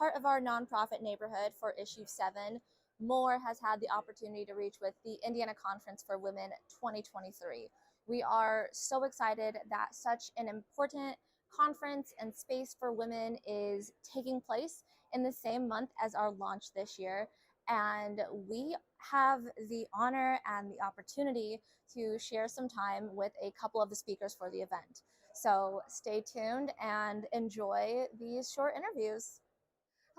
part of our nonprofit neighborhood for issue 7, More has had the opportunity to reach with the Indiana Conference for Women 2023. We are so excited that such an important conference and space for women is taking place in the same month as our launch this year. And we have the honor and the opportunity to share some time with a couple of the speakers for the event. So stay tuned and enjoy these short interviews.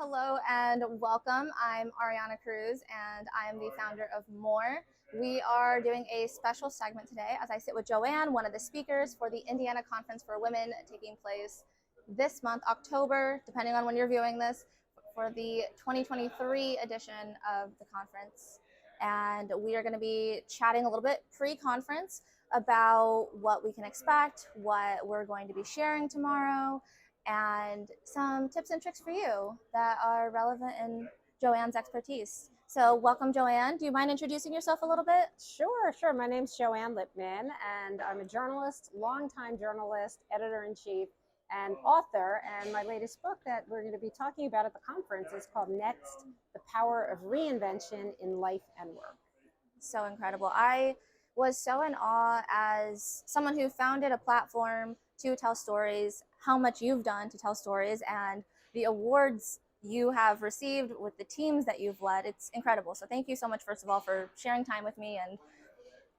Hello and welcome. I'm Arianna Cruz and I'm the founder of More. We are doing a special segment today as I sit with Joanne, one of the speakers for the Indiana Conference for Women taking place this month, October, depending on when you're viewing this, for the 2023 edition of the conference. And we are going to be chatting a little bit pre-conference about what we can expect, what we're going to be sharing tomorrow, and some tips and tricks for you that are relevant in Joanne's expertise. So welcome, Joanne. Do you mind introducing yourself a little bit? Sure. My name's Joanne Lipman, and I'm a journalist, longtime journalist, editor-in-chief, and author. And my latest book that we're going to be talking about at the conference is called Next, The Power of Reinvention in Life and Work. So incredible. I was so in awe as someone who founded a platform to tell stories, how much you've done to tell stories, and the awards you have received with the teams that you've led. It's incredible. So thank you so much, first of all, for sharing time with me and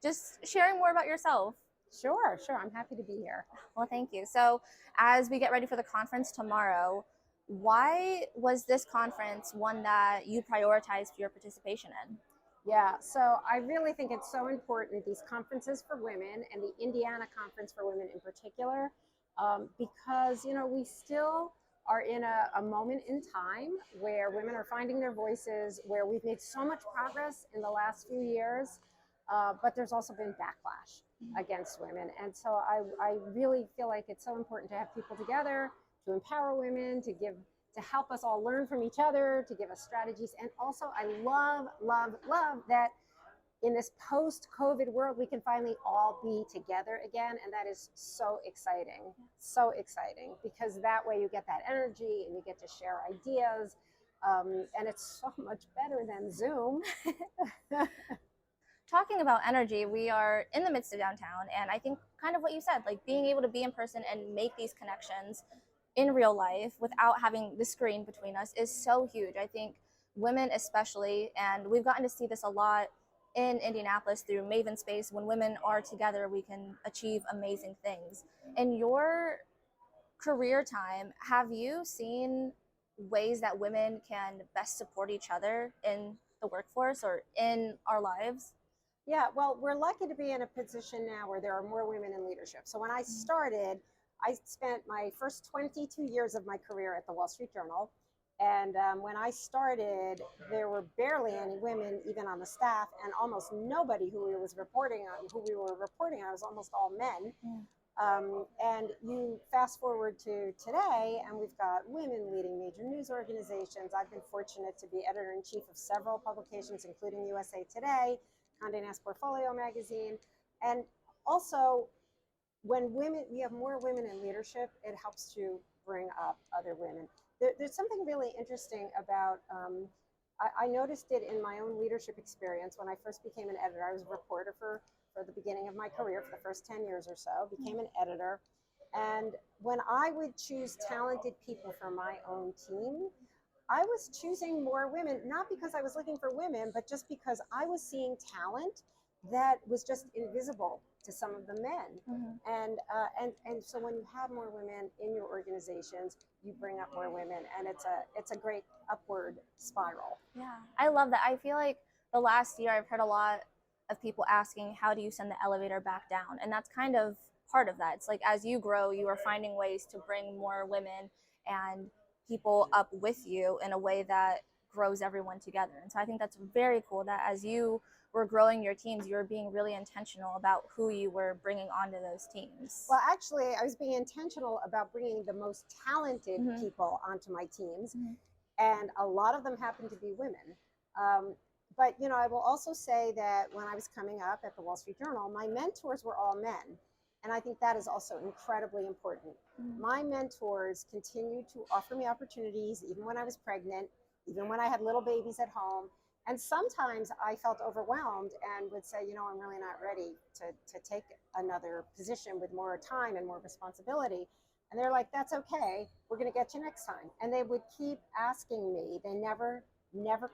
just sharing more about yourself. Sure. I'm happy to be here. Well, thank you. So as we get ready for the conference tomorrow, why was this conference one that you prioritized for your participation in? Yeah, so I really think it's so important, these conferences for women and the Indiana Conference for Women in particular, because, we still are in a moment in time where women are finding their voices, where we've made so much progress in the last few years, but there's also been backlash against women. And so I really feel like it's so important to have people together to empower women, to help us all learn from each other, to give us strategies. And also, I love that in this post-COVID world, we can finally all be together again. And that is so exciting, because that way you get that energy and you get to share ideas. And it's so much better than Zoom. Talking about energy, we are in the midst of downtown. And I think kind of what you said, like being able to be in person and make these connections in real life without having the screen between us is so huge. I think women especially, and we've gotten to see this a lot in Indianapolis through Maven Space, when women are together, we can achieve amazing things. In your career time, have you seen ways that women can best support each other in the workforce or in our lives? Yeah, well, we're lucky to be in a position now where there are more women in leadership. So when I started, I spent my first 22 years of my career at the Wall Street Journal. And when I started, there were barely any women even on the staff, and almost nobody who we were reporting on was almost all men. And you fast forward to today, and we've got women leading major news organizations. I've been fortunate to be editor-in-chief of several publications, including USA Today, Condé Nast Portfolio magazine. And also, when we have more women in leadership, it helps to bring up other women. There's something really interesting about, I noticed it in my own leadership experience when I first became an editor. I was a reporter for the beginning of my career, for the first 10 years or so, became an editor. And when I would choose talented people for my own team, I was choosing more women, not because I was looking for women, but just because I was seeing talent that was just invisible to some of the men. And so when you have more women in your organizations, you bring up more women, and it's a great upward spiral. Yeah, I love that. I feel like the last year I've heard a lot of people asking, how do you send the elevator back down? And that's kind of part of that. It's like, as you grow, you are finding ways to bring more women and people up with you in a way that grows everyone together. And so I think that's very cool that as you were growing your teams, you were being really intentional about who you were bringing onto those teams. Well, actually, I was being intentional about bringing the most talented people onto my teams. And a lot of them happen to be women. But, I will also say that when I was coming up at the Wall Street Journal, my mentors were all men. And I think that is also incredibly important. My mentors continued to offer me opportunities, even when I was pregnant, even when I had little babies at home. And sometimes I felt overwhelmed and would say, I'm really not ready to take another position with more time and more responsibility. And they're like, that's okay. We're going to get you next time. And they would keep asking me. They never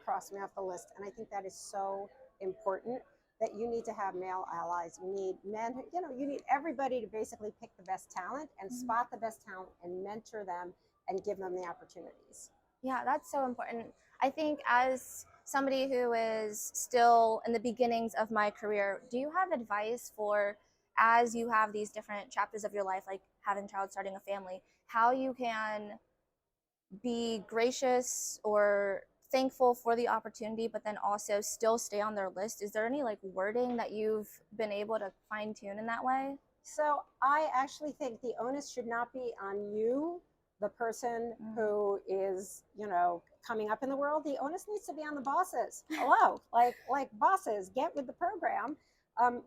crossed me off the list. And I think that is so important, that you need to have male allies. You need men, you need everybody to basically pick the best talent and spot the best talent and mentor them and give them the opportunities. Yeah, that's so important. I think as somebody who is still in the beginnings of my career, do you have advice for, as you have these different chapters of your life, like having a child, starting a family, how you can be gracious or thankful for the opportunity, but then also still stay on their list? Is there any like wording that you've been able to fine tune in that way? So I actually think the onus should not be on you, the person who is, coming up in the world. The onus needs to be on the bosses. Hello, like bosses, get with the program.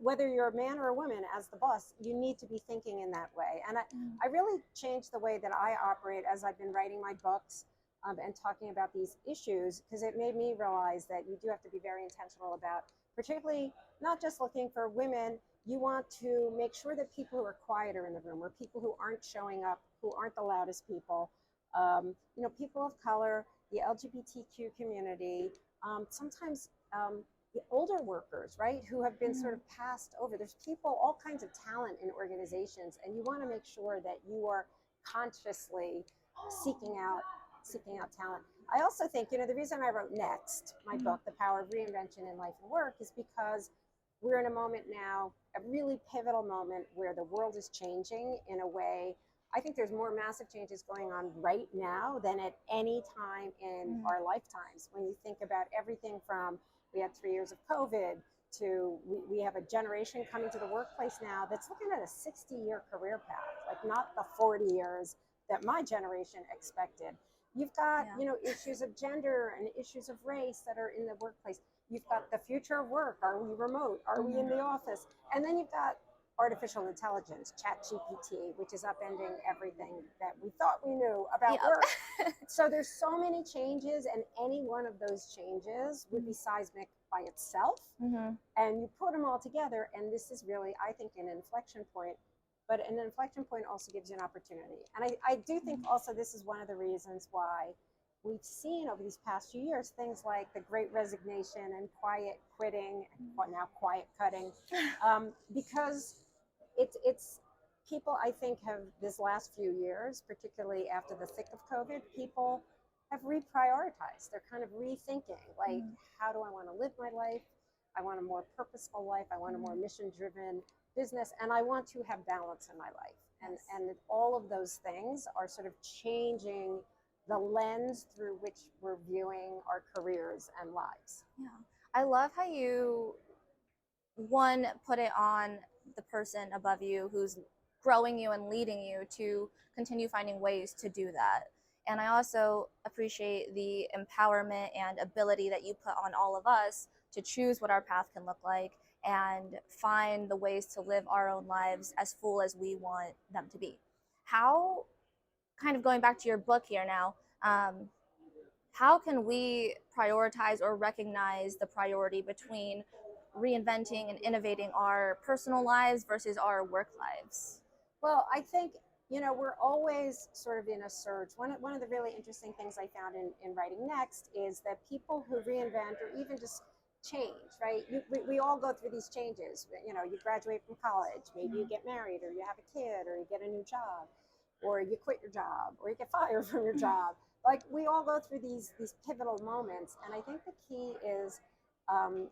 Whether you're a man or a woman, as the boss, you need to be thinking in that way. And I really changed the way that I operate as I've been writing my books and talking about these issues, because it made me realize that you do have to be very intentional about, particularly not just looking for women. You want to make sure that people who are quieter in the room, or people who aren't showing up, who aren't the loudest people, people of color, the LGBTQ community, sometimes the older workers, right, who have been sort of passed over. There's people, all kinds of talent in organizations, and you want to make sure that you are consciously seeking out talent. I also think, the reason I wrote Next, my book, The Power of Reinvention in Life and Work, is because we're in a moment now, a really pivotal moment, where the world is changing in a way. I think there's more massive changes going on right now than at any time in our lifetimes. When you think about everything from, we had 3 years of COVID, to we have a generation coming to the workplace now that's looking at a 60-year career path, like not the 40 years that my generation expected. You've got, issues of gender and issues of race that are in the workplace. You've got the future of work. Are we remote? Are we in the office? And then you've got artificial intelligence, ChatGPT, which is upending everything that we thought we knew about work. So there's so many changes, and any one of those changes would be seismic by itself. And you put them all together, and this is really, I think, an inflection point. But an inflection point also gives you an opportunity. And I do think also this is one of the reasons why we've seen over these past few years things like the Great Resignation and quiet quitting, and now quiet cutting, because it's people, I think, have this last few years, particularly after the thick of COVID, people have reprioritized. They're kind of rethinking, like, how do I want to live my life? I want a more purposeful life. I want a more mission-driven business, and I want to have balance in my life. And all of those things are sort of changing the lens through which we're viewing our careers and lives. Yeah. I love how you, one, put it on the person above you who's growing you and leading you to continue finding ways to do that. And I also appreciate the empowerment and ability that you put on all of us to choose what our path can look like and find the ways to live our own lives as full as we want them to be. How, kind of going back to your book here now, how can we prioritize or recognize the priority between reinventing and innovating our personal lives versus our work lives? Well, I think, we're always sort of in a surge. One of the really interesting things I found in writing Next is that people who reinvent or even just change, right? We all go through these changes. You graduate from college, maybe you get married, or you have a kid, or you get a new job, or you quit your job, or you get fired from your job. Like, we all go through these pivotal moments. And I think the key is,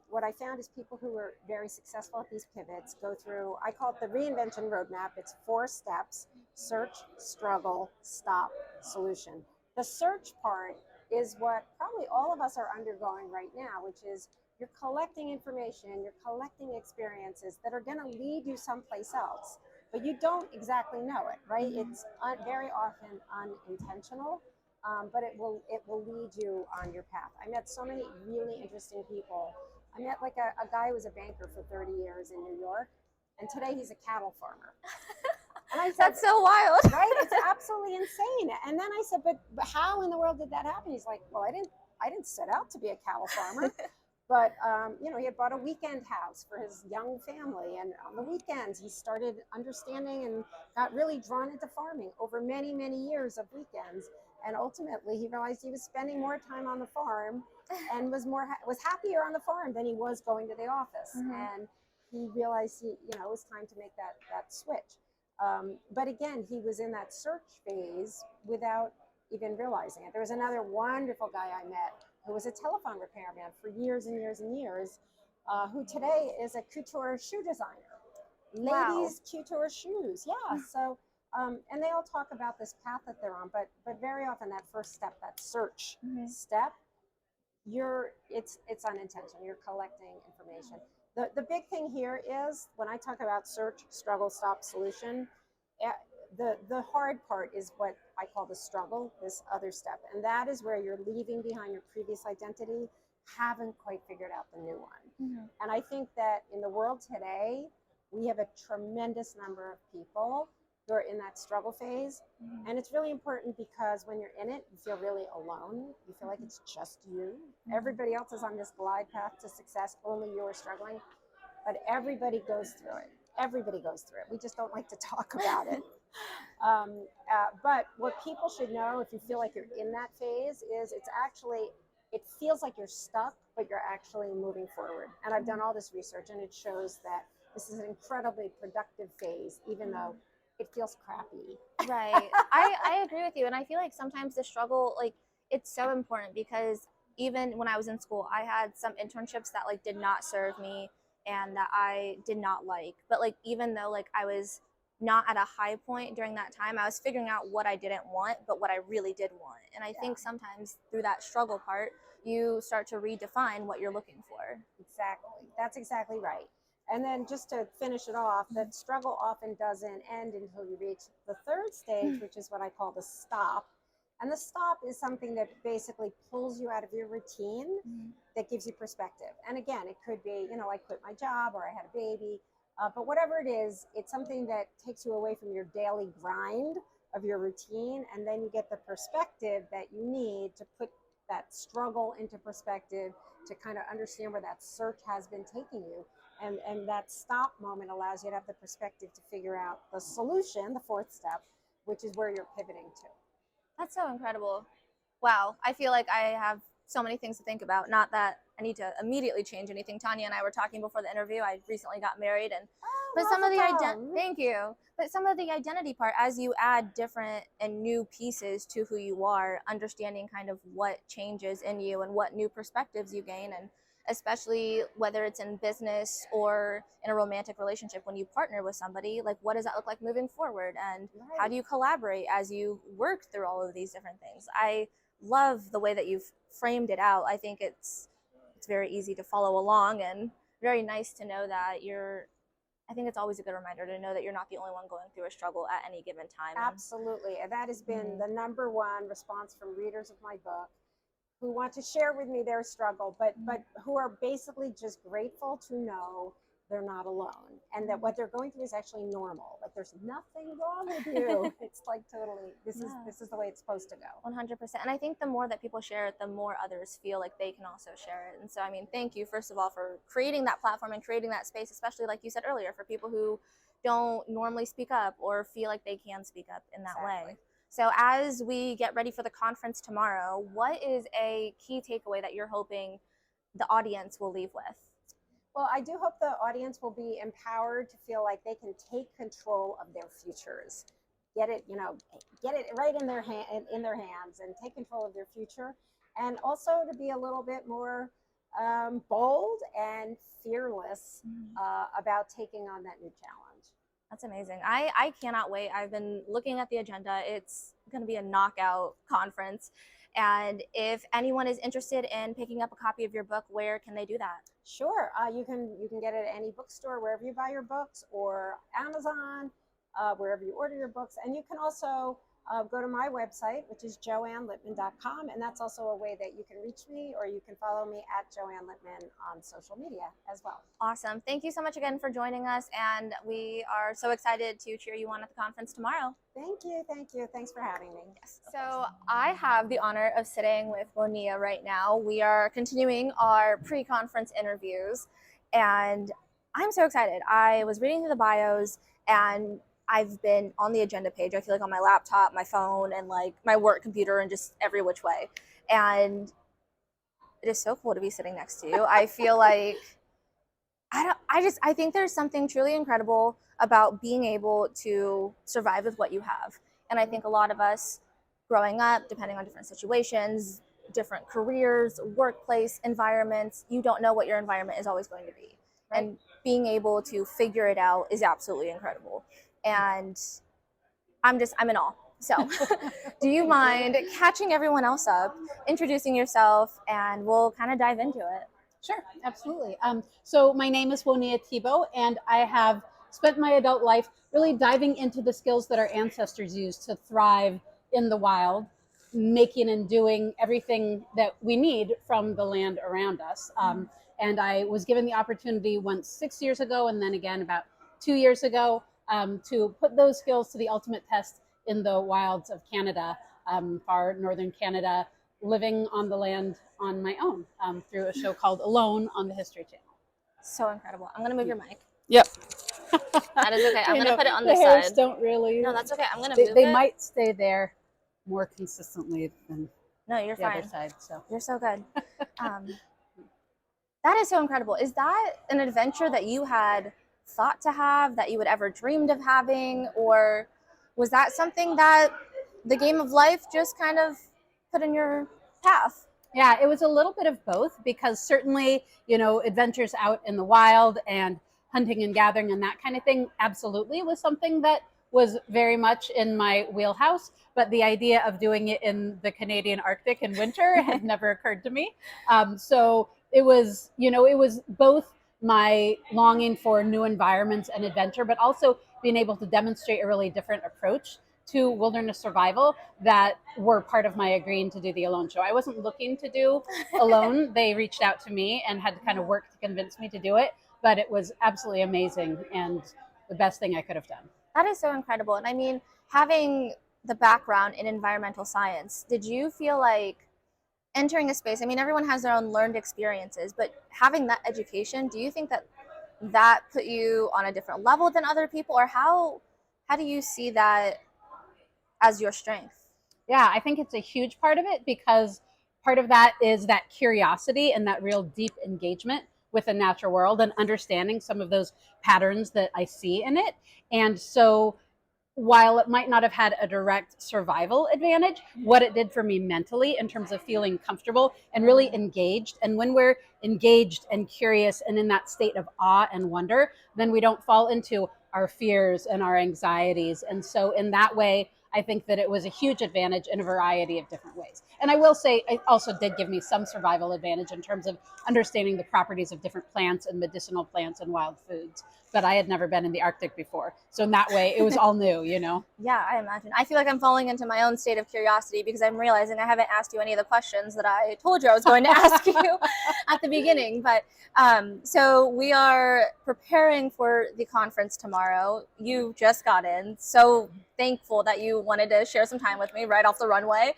what I found is people who are very successful at these pivots go through, I call it the reinvention roadmap. It's 4 steps: search, struggle, stop, solution. The search part is what probably all of us are undergoing right now, which is you're collecting information, you're collecting experiences that are going to lead you someplace else, but you don't exactly know it, right? It's very often unintentional. But it will lead you on your path. I met so many really interesting people. I met like a guy who was a banker for 30 years in New York, and today he's a cattle farmer. And I said, That's so wild. right? It's absolutely insane. And then I said, but how in the world did that happen? He's like, well, I didn't set out to be a cattle farmer. But, you know, he had bought a weekend house for his young family. And on the weekends, he started understanding and got really drawn into farming over many, many years of weekends. And ultimately, he realized he was spending more time on the farm and was happier on the farm than he was going to the office. And he realized it was time to make that switch. But again, he was in that search phase without even realizing it. There was another wonderful guy I met who was a telephone repairman for years and years and years, who today is a couture shoe designer. Ladies' couture shoes, yeah. So, and they all talk about this path that they're on, but very often that first step, that search step, it's unintentional. You're collecting information. The big thing here is when I talk about search, struggle, stop, solution, the hard part is what I call the struggle, this other step. And that is where you're leaving behind your previous identity, haven't quite figured out the new one. And I think that in the world today, we have a tremendous number of people who are in that struggle phase. And it's really important because when you're in it, you feel really alone. You feel like it's just you. Everybody else is on this glide path to success, only you're struggling. But everybody goes through it. Everybody goes through it. We just don't like to talk about it. But what people should know, if you feel like you're in that phase, is it feels like you're stuck, but you're actually moving forward. And I've done all this research, and it shows that this is an incredibly productive phase, even though it feels crappy. Right. I agree with you. And I feel like sometimes the struggle, like, it's so important because even when I was in school, I had some internships that like did not serve me and that I did not like. But like, even though like I was not at a high point during that time, I was figuring out what I didn't want, but what I really did want. And I think sometimes through that struggle part, you start to redefine what you're looking for. Exactly. That's exactly right. And then just to finish it off, that struggle often doesn't end until you reach the third stage, which is what I call the stop. And the stop is something that basically pulls you out of your routine, that gives you perspective. And again, it could be, I quit my job or I had a baby, but whatever it is, it's something that takes you away from your daily grind of your routine. And then you get the perspective that you need to put that struggle into perspective, to kind of understand where that search has been taking you. And that stop moment allows you to have the perspective to figure out the solution, the fourth step, which is where you're pivoting to. That's so incredible. Wow. I feel like I have so many things to think about. Not that I need to immediately change anything. Tonya and I were talking before the interview. I recently got married, and but some of the thank you. But some of the identity part, as you add different and new pieces to who you are, understanding kind of what changes in you and what new perspectives you gain, and especially whether it's in business or in a romantic relationship, when you partner with somebody, like what does that look like moving forward, and how do you collaborate as you work through all of these different things. I love the way that you've framed it out. I think it's very easy to follow along, and very nice to know that I think it's always a good reminder to know that you're not the only one going through a struggle at any given time. Absolutely. And that has been the number one response from readers of my book, who want to share with me their struggle, but who are basically just grateful to know they're not alone, and that what they're going through is actually normal. Like there's nothing wrong with you. It's like totally, this is the way it's supposed to go. 100%. And I think the more that people share it, the more others feel like they can also share it. And so, I mean, thank you, first of all, for creating that platform and creating that space, especially like you said earlier, for people who don't normally speak up or feel like they can speak up in that way. So as we get ready for the conference tomorrow, what is a key takeaway that you're hoping the audience will leave with? Well, I do hope the audience will be empowered to feel like they can take control of their futures. Get it right in their hands and take control of their future, and also to be a little bit more bold and fearless about taking on that new challenge. That's amazing. I cannot wait. I've been looking at the agenda. It's going to be a knockout conference. And if anyone is interested in picking up a copy of your book, where can they do that? Sure. You can get it at any bookstore, wherever you buy your books, or Amazon, wherever you order your books. And you can also go to my website, which is joannelipman.com, and that's also a way that you can reach me, or you can follow me at Joanne Lipman on social media as well. Awesome. Thank you so much again for joining us, and we are so excited to cheer you on at the conference tomorrow. Thank you. Thank you. Thanks for having me. Yes. So I have the honor of sitting with Woniya right now. We are continuing our pre-conference interviews, and I'm so excited. I was reading through the bios, and I've been on the agenda page, I feel like on my laptop, my phone, and like my work computer, and just every which way. And it is so cool to be sitting next to you. I feel like I think there's something truly incredible about being able to survive with what you have. And I think a lot of us growing up, depending on different situations, different careers, workplace environments, you don't know what your environment is always going to be. Right. And being able to figure it out is absolutely incredible. And I'm in awe. So do you mind catching everyone else up, introducing yourself, and we'll kind of dive into it? Sure, absolutely. So my name is Woniya Thibeault, and I have spent my adult life really diving into the skills that our ancestors used to thrive in the wild, making and doing everything that we need from the land around us. And I was given the opportunity once 6 years ago, and then again about 2 years ago, to put those skills to the ultimate test in the wilds of Canada, far northern Canada, living on the land on my own through a show called Alone on the History Channel. So incredible. I'm going to move your mic. Yep. That is okay. I'm going to put it on the this hairs side. Don't really. No, that's okay. I'm going to move it. They might stay there more consistently than no, you're the fine. other side. So you're so good. That is so incredible. Is that an adventure that you had thought to have, that you had ever dreamed of having, or was that something that the game of life just kind of put in your path? Yeah, it was a little bit of both, because certainly, adventures out in the wild and hunting and gathering and that kind of thing absolutely was something that was very much in my wheelhouse. But the idea of doing it in the Canadian Arctic in winter had never occurred to me. So it was, it was both my longing for new environments and adventure, but also being able to demonstrate a really different approach to wilderness survival that were part of my agreeing to do the Alone show. I wasn't looking to do Alone. They reached out to me and had to kind of work to convince me to do it, but it was absolutely amazing and the best thing I could have done. That is so incredible. And I mean, having the background in environmental science, did you feel like entering a space, I mean, everyone has their own learned experiences, but having that education, do you think that put you on a different level than other people, or how do you see that as your strength? Yeah, I think it's a huge part of it, because part of that is that curiosity and that real deep engagement with the natural world and understanding some of those patterns that I see in it. And so while it might not have had a direct survival advantage, what it did for me mentally in terms of feeling comfortable and really engaged. And when we're engaged and curious and in that state of awe and wonder, then we don't fall into our fears and our anxieties. And so in that way, I think that it was a huge advantage in a variety of different ways. And I will say it also did give me some survival advantage in terms of understanding the properties of different plants and medicinal plants and wild foods. But I had never been in the Arctic before. So in that way, it was all new, Yeah, I imagine. I feel like I'm falling into my own state of curiosity, because I'm realizing I haven't asked you any of the questions that I told you I was going to ask you at the beginning. But so we are preparing for the conference tomorrow. You just got in. So thankful that you wanted to share some time with me right off the runway.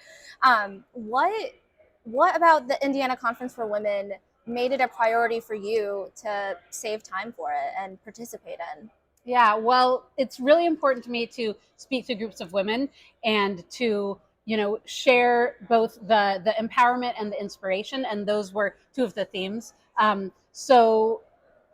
What about the Indiana Conference for Women made it a priority for you to save time for it and participate in? Yeah, well, it's really important to me to speak to groups of women and to, share both the empowerment and the inspiration. And those were two of the themes. So,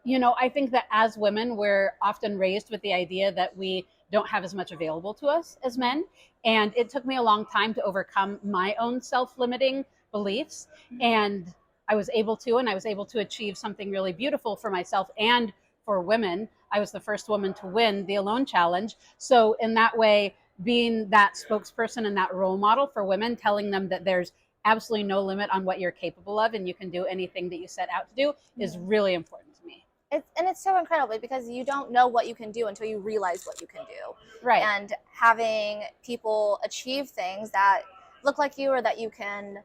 I think that as women, we're often raised with the idea that we don't have as much available to us as men. And it took me a long time to overcome my own self-limiting beliefs. And I was able to achieve something really beautiful for myself and for women. I was the first woman to win the Alone Challenge. So in that way, being that spokesperson and that role model for women, telling them that there's absolutely no limit on what you're capable of and you can do anything that you set out to do, is really important to me. It's so incredible because you don't know what you can do until you realize what you can do. Right. And having people achieve things that look like you, or that you can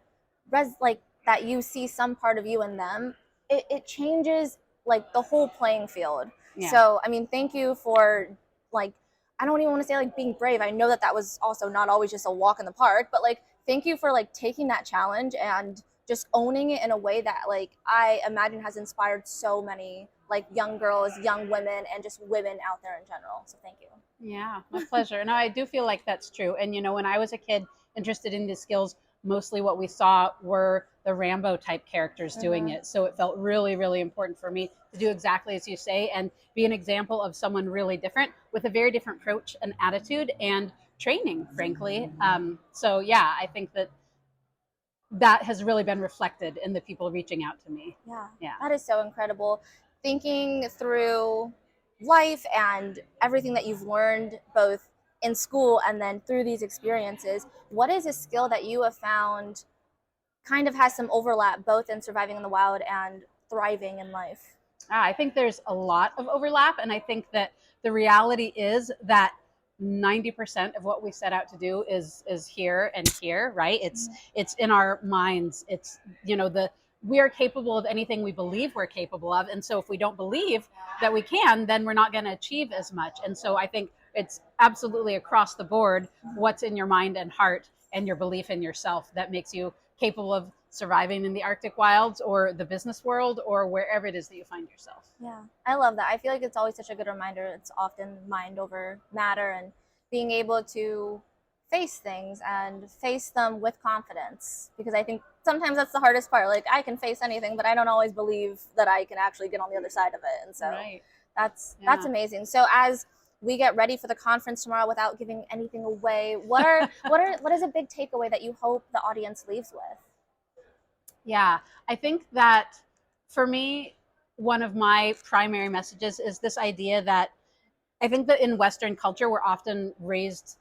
like that you see some part of you in them, it changes like the whole playing field. Yeah. So I mean, thank you for, like, I don't even want to say like being brave. I know that that was also not always just a walk in the park, but like thank you for like taking that challenge and just owning it in a way that, like, I imagine has inspired so many like young girls, young women, and just women out there in general. So thank you. Yeah, my pleasure. No, I do feel like that's true. And, when I was a kid interested in these skills, mostly what we saw were the Rambo type characters doing it. So it felt really, really important for me to do exactly as you say and be an example of someone really different with a very different approach and attitude and training, frankly. So, yeah, I think that has really been reflected in the people reaching out to me. Yeah. That is so incredible. Thinking through life and everything that you've learned both in school and then through these experiences, what is a skill that you have found kind of has some overlap both in surviving in the wild and thriving in life? I think there's a lot of overlap, and I think that the reality is that 90% of what we set out to do is here and here, right? It's in our minds. It's we are capable of anything we believe we're capable of, and so if we don't believe that we can, then we're not going to achieve as much. And so I think it's absolutely across the board what's in your mind and heart and your belief in yourself that makes you capable of surviving in the Arctic wilds or the business world or wherever it is that you find yourself. Yeah, I love that. I feel like it's always such a good reminder. It's often mind over matter, and being able to face things and face them with confidence, because I think sometimes that's the hardest part. Like, I can face anything, but I don't always believe that I can actually get on the other side of it. And so Right. that's amazing. So as we get ready for the conference tomorrow, without giving anything away, what is a big takeaway that you hope the audience leaves with? Yeah, I think that for me, one of my primary messages is this idea that I think that in Western culture, we're often raised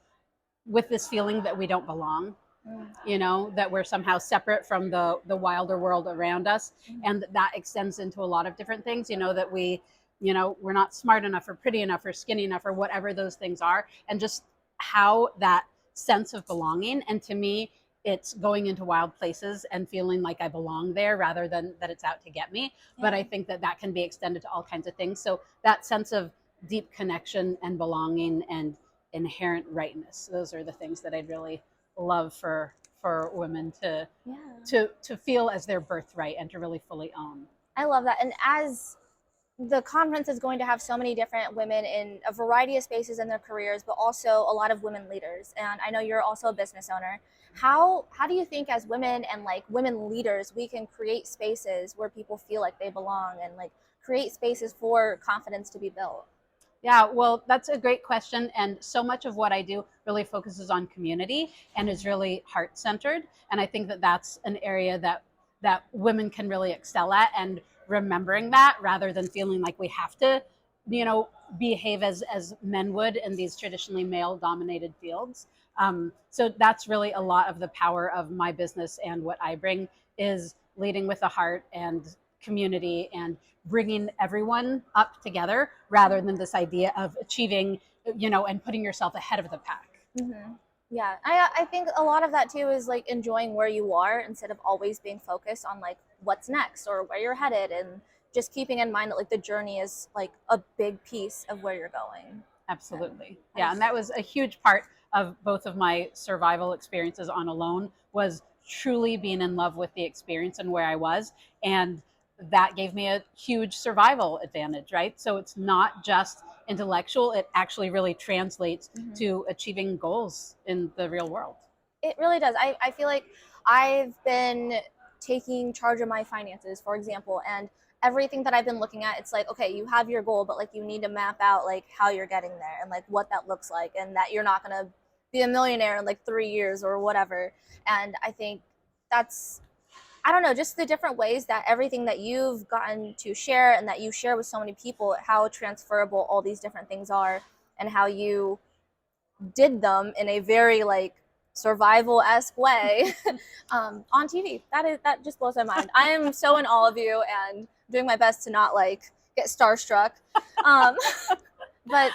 with this feeling that we don't belong, that we're somehow separate from the wilder world around us. And that extends into a lot of different things, that we're not smart enough or pretty enough or skinny enough or whatever those things are. And just how that sense of belonging. And to me, it's going into wild places and feeling like I belong there rather than that it's out to get me. Yeah. But I think that can be extended to all kinds of things. So that sense of deep connection and belonging and inherent rightness, those are the things that I'd really love for women to feel as their birthright and to really fully own. I love that. And as the conference is going to have so many different women in a variety of spaces in their careers, but also a lot of women leaders. And I know you're also a business owner. How do you think as women and like women leaders, we can create spaces where people feel like they belong and like create spaces for confidence to be built? Yeah, well, that's a great question. And so much of what I do really focuses on community and is really heart-centered. And I think that that's an area that women can really excel at, and remembering that rather than feeling like we have to, behave as men would in these traditionally male-dominated fields. So that's really a lot of the power of my business, and what I bring is leading with the heart and community and bringing everyone up together rather than this idea of achieving, and putting yourself ahead of the pack. Mm-hmm. Yeah, I think a lot of that too is like enjoying where you are instead of always being focused on like what's next or where you're headed, and just keeping in mind that like the journey is like a big piece of where you're going. Absolutely. Yeah, and that was a huge part of both of my survival experiences on Alone, was truly being in love with the experience and where I was. And that gave me a huge survival advantage, right? So it's not just intellectual, it actually really translates to achieving goals in the real world. It really does. I feel like I've been taking charge of my finances, for example, and everything that I've been looking at, it's like, okay, you have your goal, but like you need to map out like how you're getting there and like what that looks like, and that you're not going to be a millionaire in like 3 years or whatever. And I think that's, I don't know, just the different ways that everything that you've gotten to share and that you share with so many people, how transferable all these different things are, and how you did them in a very like survival-esque way on TV. That just blows my mind. I am so in awe of you and doing my best to not like get starstruck. Um, but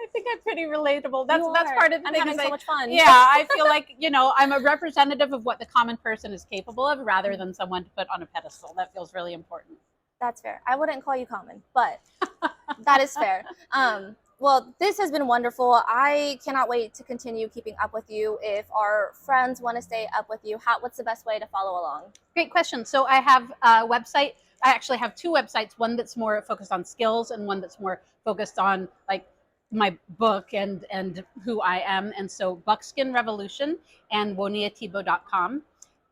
I think I'm pretty relatable. That's you that's are. part of the I'm thing. having is so much fun. Yeah, I feel like, I'm a representative of what the common person is capable of rather than someone to put on a pedestal. That feels really important. That's fair. I wouldn't call you common, but that is fair. Well, this has been wonderful. I cannot wait to continue keeping up with you. If our friends want to stay up with you, what's the best way to follow along? Great question. So I have a website. I actually have two websites, one that's more focused on skills and one that's more focused on like my book and who I am. And so Buckskin Revolution and WoniyaThibeault.com.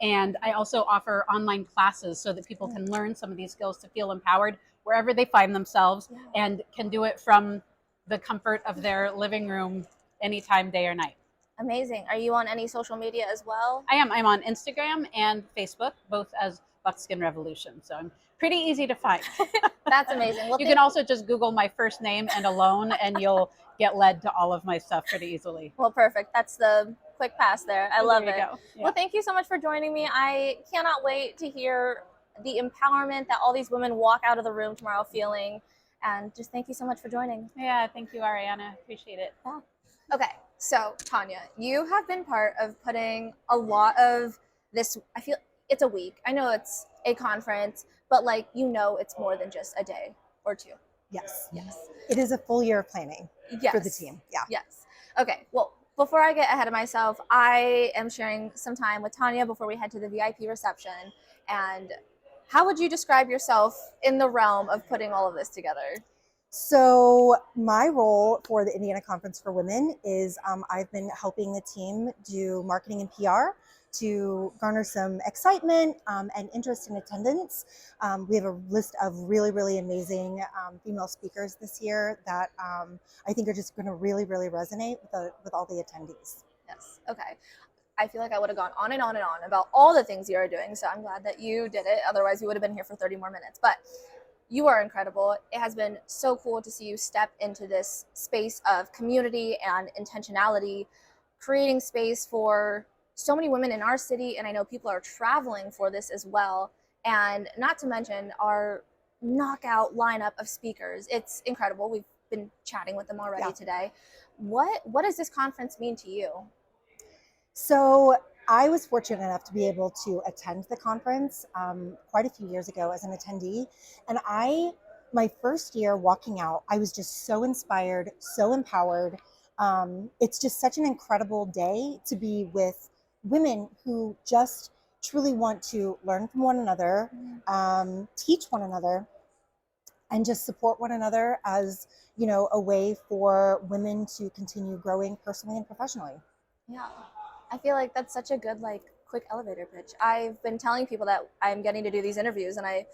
And I also offer online classes so that people can learn some of these skills to feel empowered wherever they find themselves and can do it from the comfort of their living room anytime, day or night. Amazing. Are you on any social media as well? I am. I'm on Instagram and Facebook, both as Buckskin Revolution. So I'm pretty easy to find. That's amazing. Well, you can also just Google my first name and alone, and you'll get led to all of my stuff pretty easily. Well, perfect. That's the quick pass there. I love it. Yeah. Well, thank you so much for joining me. I cannot wait to hear the empowerment that all these women walk out of the room tomorrow feeling. And just thank you so much for joining. Yeah, thank you, Arianna. Appreciate it. Yeah. Okay, so Tonya, you have been part of putting a lot of this. I feel it's a week. I know it's a conference, but it's more than just a day or two. Yes. Yes. It is a full year of planning Yes. for the team. Yeah. Yes. Okay, well, before I get ahead of myself, I am sharing some time with Tonya before we head to the VIP reception. And how would you describe yourself in the realm of putting all of this together? So my role for the Indiana Conference for Women is I've been helping the team do marketing and PR to garner some excitement and interest in attendance. We have a list of really, really amazing female speakers this year that I think are just going to really, really resonate with all the attendees. Yes. Okay. I feel like I would have gone on and on and on about all the things you are doing. So I'm glad that you did it. Otherwise, we would have been here for 30 more minutes. But you are incredible. It has been so cool to see you step into this space of community and intentionality, creating space for so many women in our city. And I know people are traveling for this as well. And not to mention our knockout lineup of speakers. It's incredible. We've been chatting with them already today. What does this conference mean to you? So I was fortunate enough to be able to attend the conference quite a few years ago as an attendee. And my first year walking out, I was just so inspired, so empowered. It's just such an incredible day to be with women who just truly want to learn from one another, teach one another, and just support one another as, a way for women to continue growing personally and professionally. Yeah. I feel like that's such a good, quick elevator pitch. I've been telling people that I'm getting to do these interviews, and I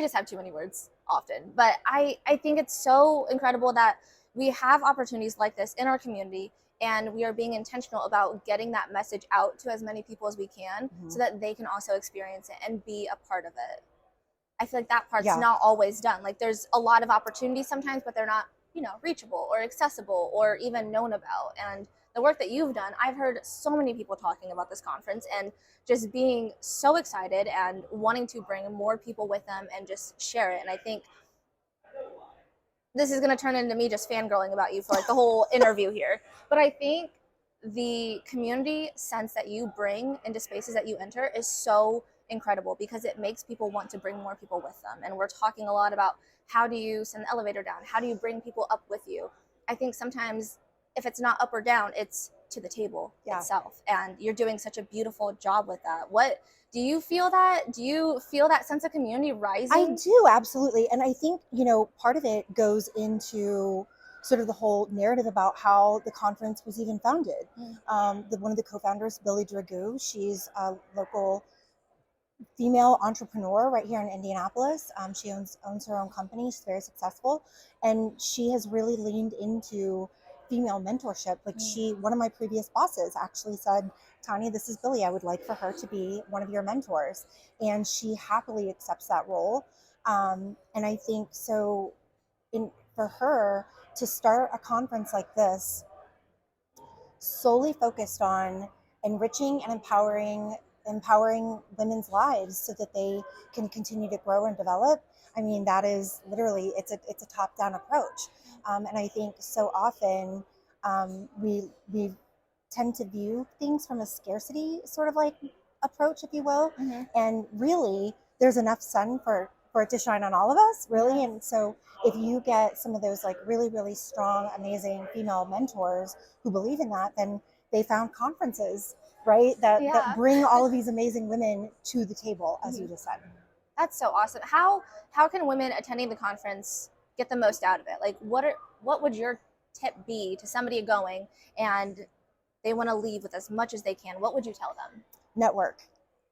just have too many words often. But I think it's so incredible that we have opportunities like this in our community, and we are being intentional about getting that message out to as many people as we can so that they can also experience it and be a part of it. I feel like that part's not always done. There's a lot of opportunities sometimes, but they're not, reachable or accessible or even known about. And the work that you've done, I've heard so many people talking about this conference and just being so excited and wanting to bring more people with them and just share it. And I think this is going to turn into me just fangirling about you for the whole interview here. But I think the community sense that you bring into spaces that you enter is so incredible because it makes people want to bring more people with them. And we're talking a lot about how do you send the elevator down? How do you bring people up with you? I think sometimes if it's not up or down, it's to the table itself. And you're doing such a beautiful job with that. What do you feel that? Do you feel that sense of community rising? I do, absolutely. And I think, part of it goes into sort of the whole narrative about how the conference was even founded. One of the co-founders, Billy Dragoo, she's a local female entrepreneur right here in Indianapolis. She owns her own company. She's very successful. And she has really leaned into female mentorship. One of my previous bosses actually said, Tonya, this is Billy. I would like for her to be one of your mentors. And she happily accepts that role. And I think so for her to start a conference like this, solely focused on enriching and empowering women's lives so that they can continue to grow and develop. I mean, that is literally, it's a top-down approach. And I think so often we tend to view things from a scarcity sort of like approach, if you will. Mm-hmm. And really, there's enough sun for it to shine on all of us, really. Yes. And so if you get some of those like really, really strong, amazing female mentors who believe in that, then they found conferences, right? That Yeah. bring all of these amazing women to the table, as Mhm. you just said. That's so awesome. How can women attending the conference get the most out of it? Like what would your tip be to somebody going and they want to leave with as much as they can? What would you tell them? Network.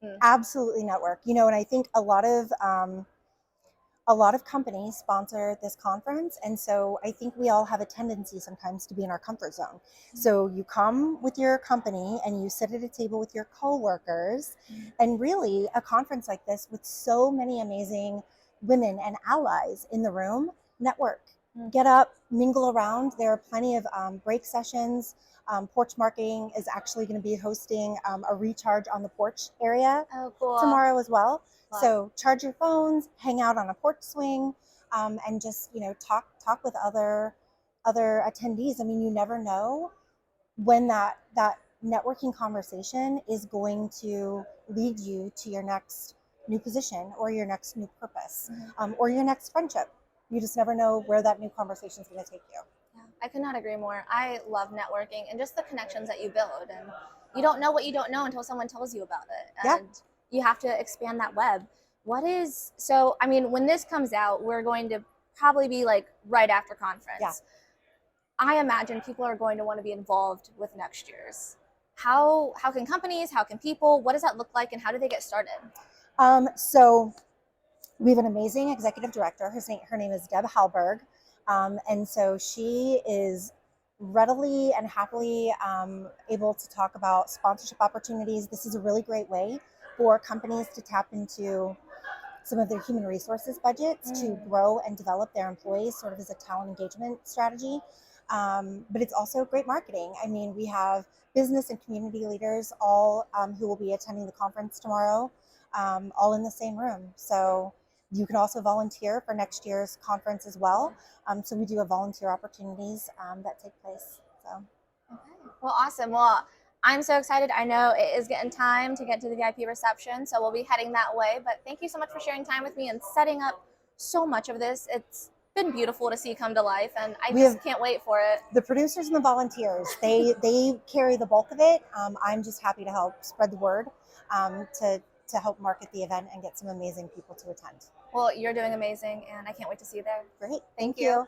Mm. Absolutely network. You know, and I think a lot of companies sponsor this conference, and so I think we all have a tendency sometimes to be in our comfort zone. So you come with your company and you sit at a table with your coworkers, and really a conference like this with so many amazing women and allies in the room, network. Get up, mingle around. There are plenty of break sessions. Porch Marketing is actually going to be hosting a recharge on the porch area Oh, cool. tomorrow as well. Wow. So charge your phones, hang out on a porch swing, and just talk with other attendees. I mean, you never know when that networking conversation is going to lead you to your next new position or your next new purpose, or your next friendship. You just never know where that new conversation is going to take you. Yeah, I could not agree more. I love networking and just the connections that you build. And you don't know what you don't know until someone tells you about it. Yeah. And you have to expand that web. So, I mean, when this comes out, we're going to probably be like right after conference. Yeah. I imagine people are going to want to be involved with next year's. How can companies, how can people, what does that look like, and how do they get started? So we have an amazing executive director. Her name is Deb Halberg. And so she is readily and happily able to talk about sponsorship opportunities. This is a really great way for companies to tap into some of their human resources budgets to grow and develop their employees, sort of as a talent engagement strategy. But it's also great marketing. I mean, we have business and community leaders all who will be attending the conference tomorrow, all in the same room. So you can also volunteer for next year's conference as well. So we do have volunteer opportunities that take place. So. Okay. Well, awesome. Well, I'm so excited. I know it is getting time to get to the VIP reception, so we'll be heading that way. But thank you so much for sharing time with me and setting up so much of this. It's been beautiful to see come to life, and I just can't wait for it. The producers and the volunteers, they carry the bulk of it. I'm just happy to help spread the word, to help market the event and get some amazing people to attend. Well, you're doing amazing, and I can't wait to see you there. Great. Thank you.